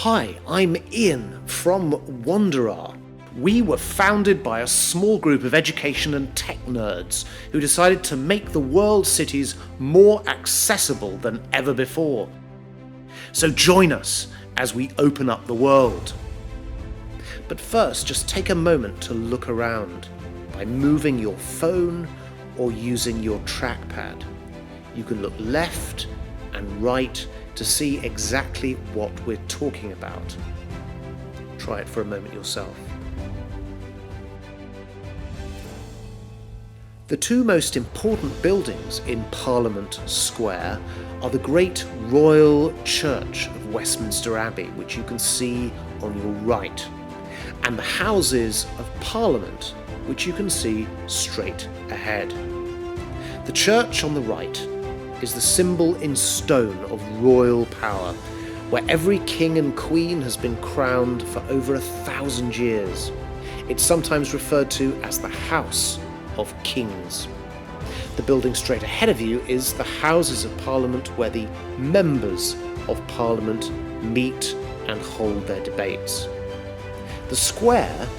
Hi, I'm Ian from Wanderar. We were founded by a small group of education and tech nerds who decided to make the world's cities more accessible than ever before. So join us as we open up the world. But first, just take a moment to look around by moving your phone or using your trackpad. You can look left and right to see exactly what we're talking about. Try it for a moment yourself. The two most important buildings in Parliament Square are the great Royal Church of Westminster Abbey, which you can see on your right, and the Houses of Parliament, which you can see straight ahead. The church on the right is the symbol in stone of royal power, where every king and queen has been crowned for over 1,000 years. It's sometimes referred to as the House of Kings. The building straight ahead of you is the Houses of Parliament, where the members of Parliament meet and hold their debates. The square,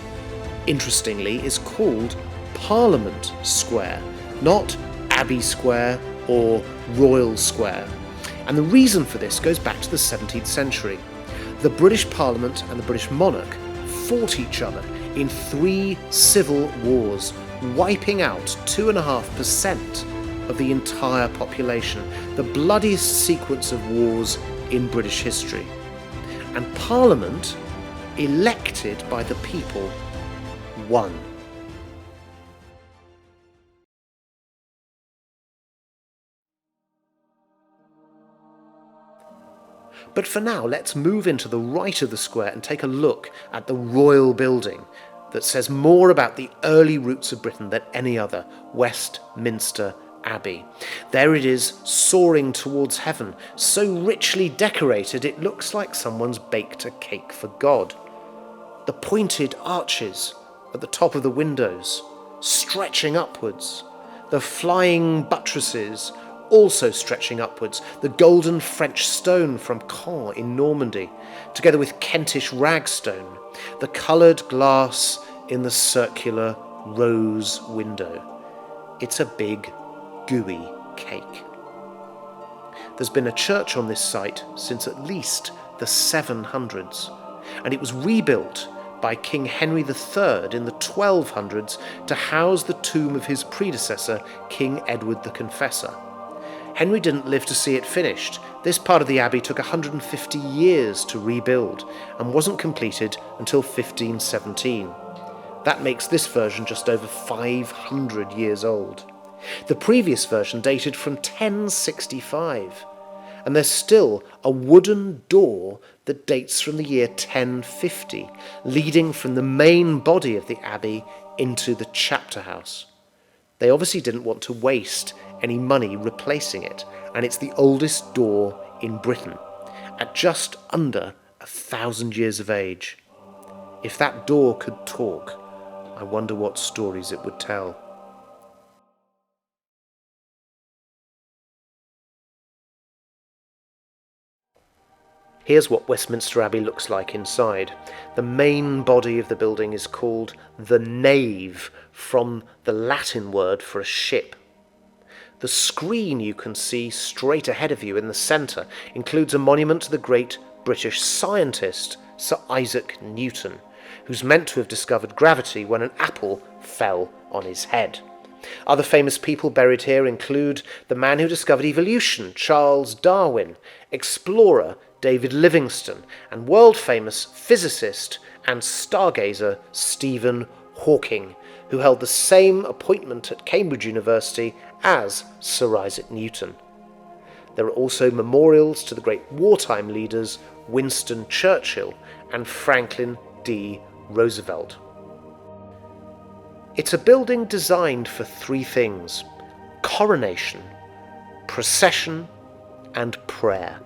interestingly, is called Parliament Square, not Abbey Square or Royal Square. And the reason for this goes back to the 17th century. The British Parliament and the British monarch fought each other in 3 civil wars, wiping out 2.5% of the entire population, the bloodiest sequence of wars in British history. And Parliament, elected by the people, won. But for now, let's move into the right of the square and take a look at the Royal Building that says more about the early roots of Britain than any other, Westminster Abbey. There it is, soaring towards heaven, so richly decorated it looks like someone's baked a cake for God. The pointed arches at the top of the windows, stretching upwards, the flying buttresses also stretching upwards, the golden French stone from Caen in Normandy, together with Kentish ragstone, the coloured glass in the circular rose window. It's a big, gooey cake. There's been a church on this site since at least the 700s, and it was rebuilt by King Henry III in the 1200s to house the tomb of his predecessor, King Edward the Confessor. Henry didn't live to see it finished. This part of the abbey took 150 years to rebuild and wasn't completed until 1517. That makes this version just over 500 years old. The previous version dated from 1065, and there's still a wooden door that dates from the year 1050, leading from the main body of the abbey into the chapter house. They obviously didn't want to waste any money replacing it, and it's the oldest door in Britain, at just under 1,000 years of age. If that door could talk, I wonder what stories it would tell. Here's what Westminster Abbey looks like inside. The main body of the building is called the nave, from the Latin word for a ship. The screen you can see straight ahead of you in the centre includes a monument to the great British scientist Sir Isaac Newton, who's meant to have discovered gravity when an apple fell on his head. Other famous people buried here include the man who discovered evolution, Charles Darwin, explorer David Livingstone, and world-famous physicist and stargazer Stephen Hawking, who held the same appointment at Cambridge University as Sir Isaac Newton. There are also memorials to the great wartime leaders Winston Churchill and Franklin D. Roosevelt. It's a building designed for 3 things: coronation, procession, and prayer.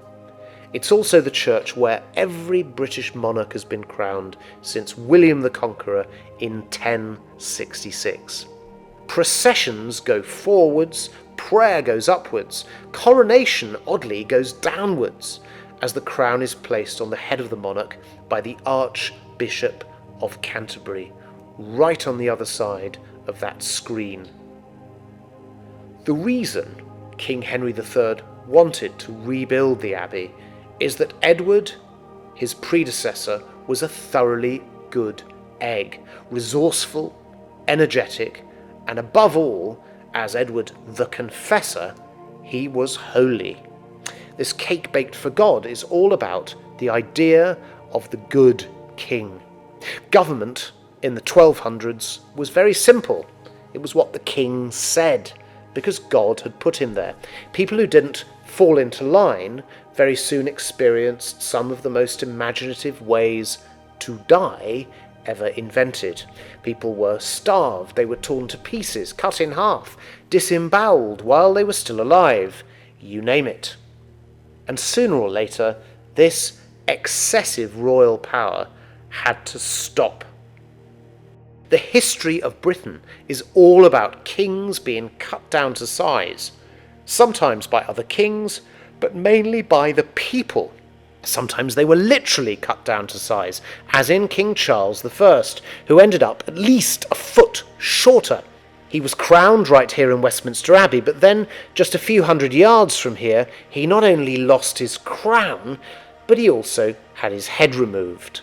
It's also the church where every British monarch has been crowned since William the Conqueror in 1066. Processions go forwards, prayer goes upwards, coronation, oddly, goes downwards, as the crown is placed on the head of the monarch by the Archbishop of Canterbury, right on the other side of that screen. The reason King Henry III wanted to rebuild the abbey is that Edward, his predecessor, was a thoroughly good egg, resourceful, energetic, and above all, as Edward the Confessor, he was holy. This cake baked for God is all about the idea of the good king. Government in the 1200s was very simple. It was what the king said, because God had put him there. People who didn't fall into line very soon experienced some of the most imaginative ways to die ever invented. People were starved, they were torn to pieces, cut in half, disemboweled while they were still alive, you name it. And sooner or later, this excessive royal power had to stop. The history of Britain is all about kings being cut down to size, sometimes by other kings, but mainly by the people. Sometimes they were literally cut down to size, as in King Charles I, who ended up at least a foot shorter. He was crowned right here in Westminster Abbey, but then, just a few hundred yards from here, he not only lost his crown, but he also had his head removed.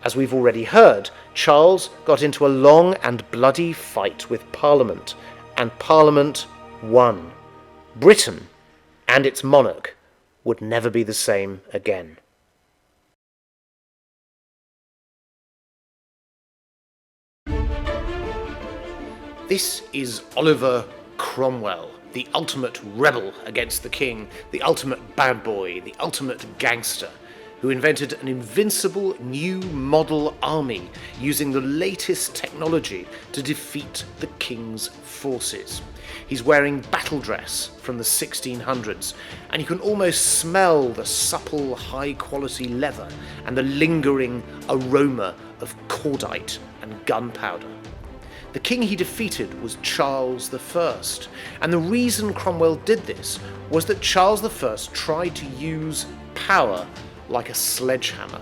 As we've already heard, Charles got into a long and bloody fight with Parliament, and Parliament won. Britain and its monarch would never be the same again. This is Oliver Cromwell, the ultimate rebel against the king, the ultimate bad boy, the ultimate gangster, who invented an invincible new model army using the latest technology to defeat the king's forces. He's wearing battle dress from the 1600s, and you can almost smell the supple, high-quality leather and the lingering aroma of cordite and gunpowder. The king he defeated was Charles I, and the reason Cromwell did this was that Charles I tried to use power like a sledgehammer.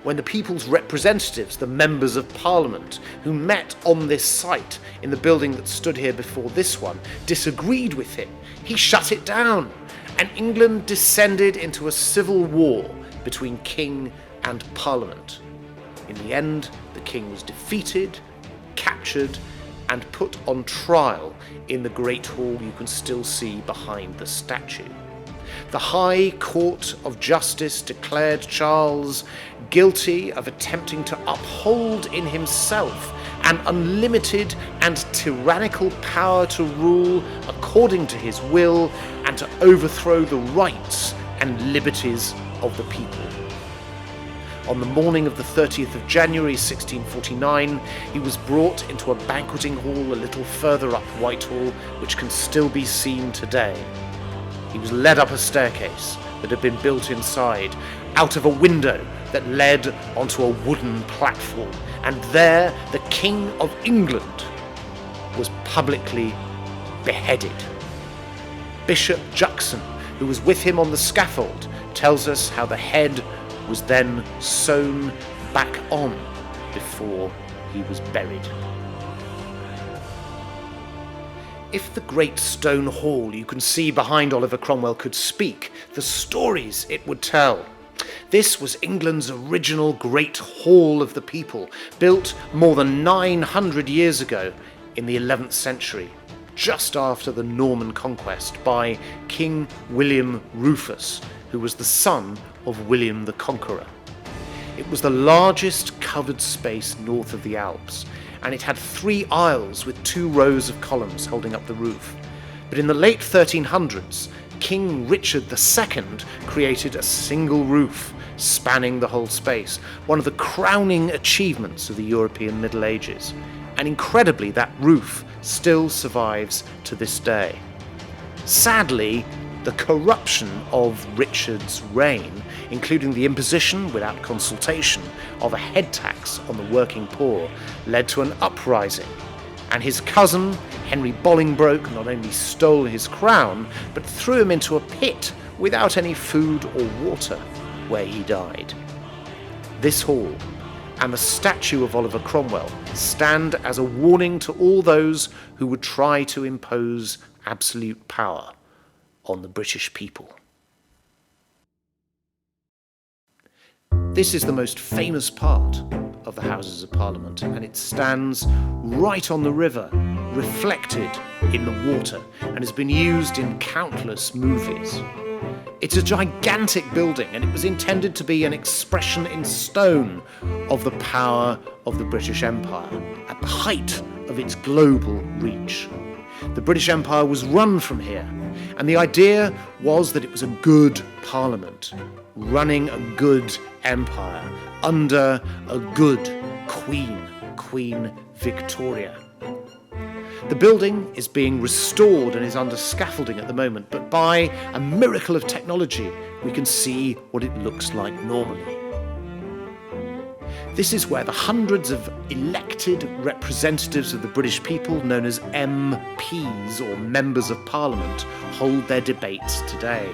When the people's representatives, the members of Parliament, who met on this site in the building that stood here before this one, disagreed with him, he shut it down, and England descended into a civil war between king and Parliament. In the end, the king was defeated, captured, and put on trial in the Great Hall you can still see behind the statue. The High Court of Justice declared Charles guilty of attempting to uphold in himself an unlimited and tyrannical power to rule according to his will and to overthrow the rights and liberties of the people. On the morning of the 30th of January 1649, he was brought into a banqueting hall a little further up Whitehall, which can still be seen today. He was led up a staircase that had been built inside, out of a window that led onto a wooden platform, and there the King of England was publicly beheaded. Bishop Juxon, who was with him on the scaffold, tells us how the head was then sewn back on before he was buried. If the great stone hall you can see behind Oliver Cromwell could speak, the stories it would tell. This was England's original Great Hall of the People, built more than 900 years ago in the 11th century, just after the Norman conquest by King William Rufus, who was the son of William the Conqueror. It was the largest covered space north of the Alps, and it had 3 aisles with 2 rows of columns holding up the roof. But in the late 1300s, King Richard II created a single roof spanning the whole space, one of the crowning achievements of the European Middle Ages. And incredibly, that roof still survives to this day. Sadly, the corruption of Richard's reign, including the imposition, without consultation, of a head tax on the working poor, led to an uprising, and his cousin, Henry Bolingbroke, not only stole his crown, but threw him into a pit without any food or water. where he died. This hall and the statue of Oliver Cromwell stand as a warning to all those who would try to impose absolute power on the British people. This is the most famous part of the Houses of Parliament, and it stands right on the river, reflected in the water, and has been used in countless movies. It's a gigantic building, and it was intended to be an expression in stone of the power of the British Empire at the height of its global reach. The British Empire was run from here, and the idea was that it was a good parliament, running a good empire, under a good queen, Queen Victoria. The building is being restored and is under scaffolding at the moment, but by a miracle of technology, we can see what it looks like normally. This is where the hundreds of elected representatives of the British people, known as MPs or Members of Parliament, hold their debates today.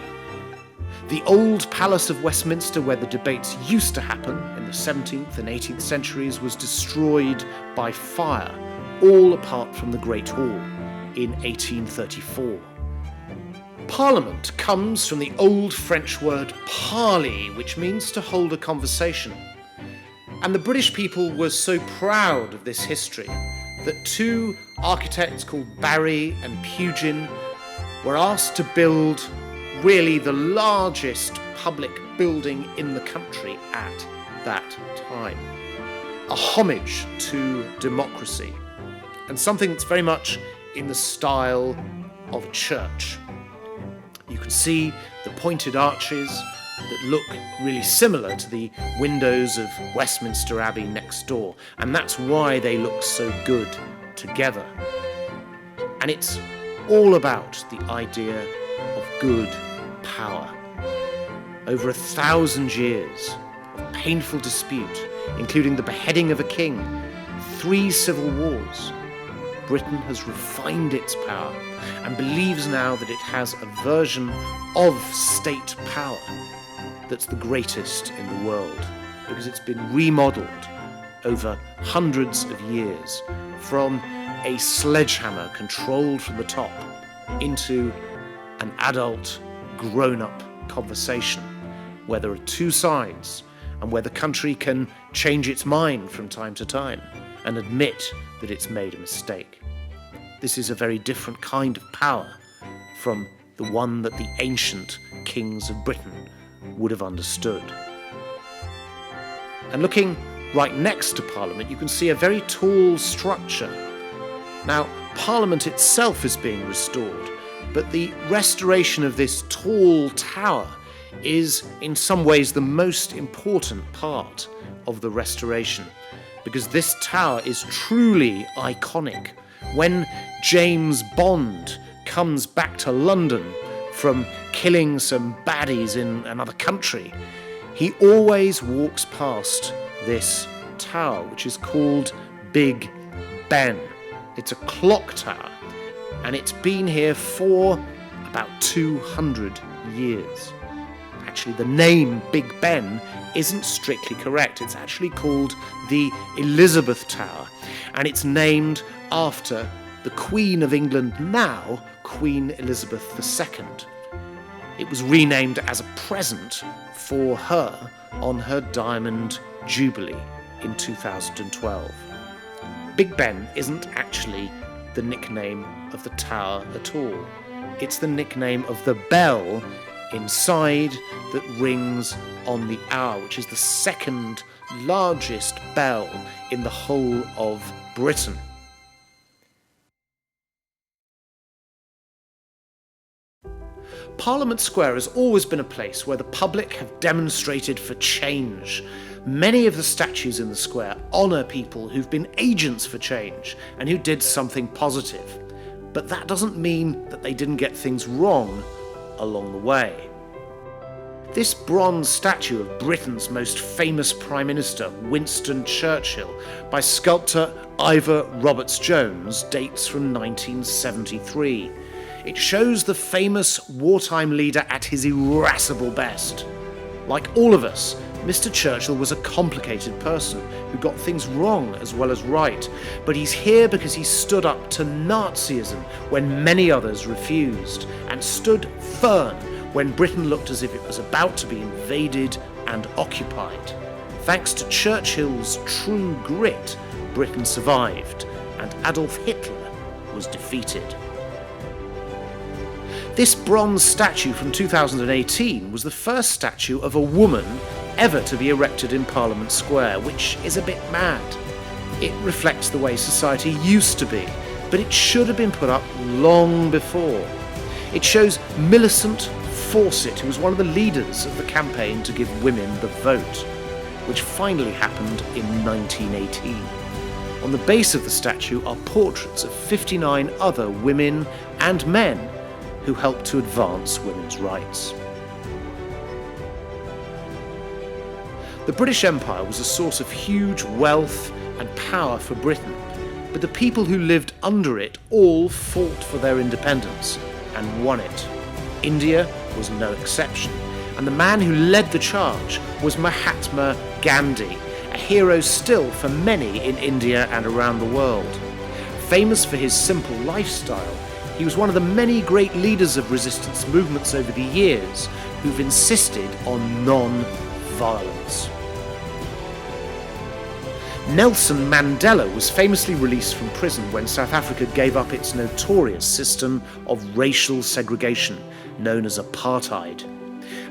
The old Palace of Westminster, where the debates used to happen in the 17th and 18th centuries, was destroyed by fire, all apart from the Great Hall, in 1834. Parliament comes from the old French word parler, which means to hold a conversation. And the British people were so proud of this history that two architects called Barry and Pugin were asked to build really the largest public building in the country at that time. A homage to democracy, and something that's very much in the style of a church. You can see the pointed arches that look really similar to the windows of Westminster Abbey next door, and that's why they look so good together. And it's all about the idea of good power. Over 1,000 years of painful dispute, including the beheading of a king, 3 civil wars, Britain has refined its power and believes now that it has a version of state power that's the greatest in the world, because it's been remodeled over hundreds of years from a sledgehammer controlled from the top into an adult, grown-up conversation where there are two sides and where the country can change its mind from time to time and admit that it's made a mistake. This is a very different kind of power from the one that the ancient kings of Britain would have understood. And looking right next to Parliament, you can see a very tall structure. Now, Parliament itself is being restored, but the restoration of this tall tower is in some ways the most important part of the restoration, because this tower is truly iconic. When James Bond comes back to London from killing some baddies in another country, he always walks past this tower, which is called Big Ben. It's a clock tower, and it's been here for about 200 years. Actually, the name Big Ben isn't strictly correct. It's actually called the Elizabeth Tower, and it's named after the Queen of England now, Queen Elizabeth II. It was renamed as a present for her on her Diamond Jubilee in 2012. Big Ben isn't actually the nickname of the tower at all. It's the nickname of the bell inside that rings on the hour, which is the second largest bell in the whole of Britain. Parliament Square has always been a place where the public have demonstrated for change. Many of the statues in the square honour people who've been agents for change and who did something positive. But that doesn't mean that they didn't get things wrong along the way. This bronze statue of Britain's most famous Prime Minister, Winston Churchill, by sculptor Ivor Roberts-Jones, dates from 1973. It shows the famous wartime leader at his irascible best. Like all of us, Mr. Churchill was a complicated person who got things wrong as well as right, but he's here because he stood up to Nazism when many others refused, and stood firm when Britain looked as if it was about to be invaded and occupied. Thanks to Churchill's true grit, Britain survived, and Adolf Hitler was defeated. This bronze statue from 2018 was the first statue of a woman ever to be erected in Parliament Square, which is a bit mad. It reflects the way society used to be, but it should have been put up long before. It shows Millicent Fawcett, who was one of the leaders of the campaign to give women the vote, which finally happened in 1918. On the base of the statue are portraits of 59 other women and men who helped to advance women's rights. The British Empire was a source of huge wealth and power for Britain, but the people who lived under it all fought for their independence and won it. India was no exception, and the man who led the charge was Mahatma Gandhi, a hero still for many in India and around the world. Famous for his simple lifestyle, he was one of the many great leaders of resistance movements over the years who've insisted on non-violence. Nelson Mandela was famously released from prison when South Africa gave up its notorious system of racial segregation, known as apartheid.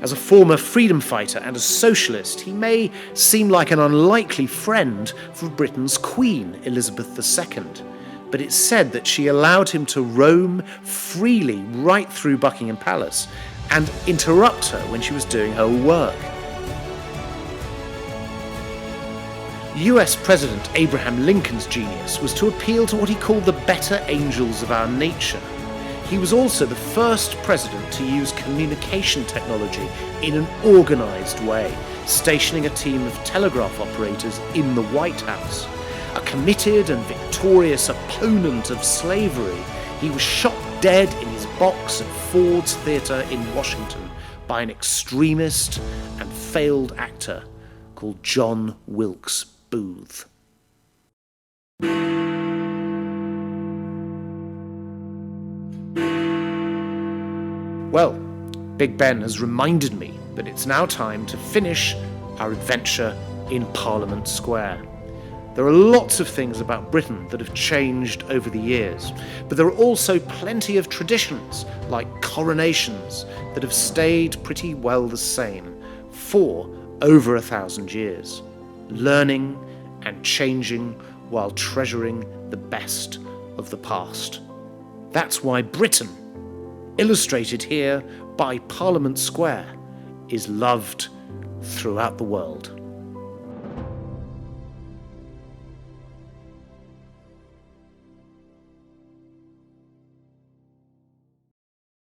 As a former freedom fighter and a socialist, he may seem like an unlikely friend for Britain's Queen, Elizabeth II, but it's said that she allowed him to roam freely right through Buckingham Palace and interrupt her when she was doing her work. US President Abraham Lincoln's genius was to appeal to what he called the better angels of our nature. He was also the first president to use communication technology in an organised way, stationing a team of telegraph operators in the White House. A committed and victorious opponent of slavery, he was shot dead in his box at Ford's Theatre in Washington by an extremist and failed actor called John Wilkes Booth. Well, Big Ben has reminded me that it's now time to finish our adventure in Parliament Square. There are lots of things about Britain that have changed over the years, but there are also plenty of traditions, like coronations, that have stayed pretty well the same for over 1,000 years, learning and changing while treasuring the best of the past. That's why Britain, illustrated here by Parliament Square, is loved throughout the world.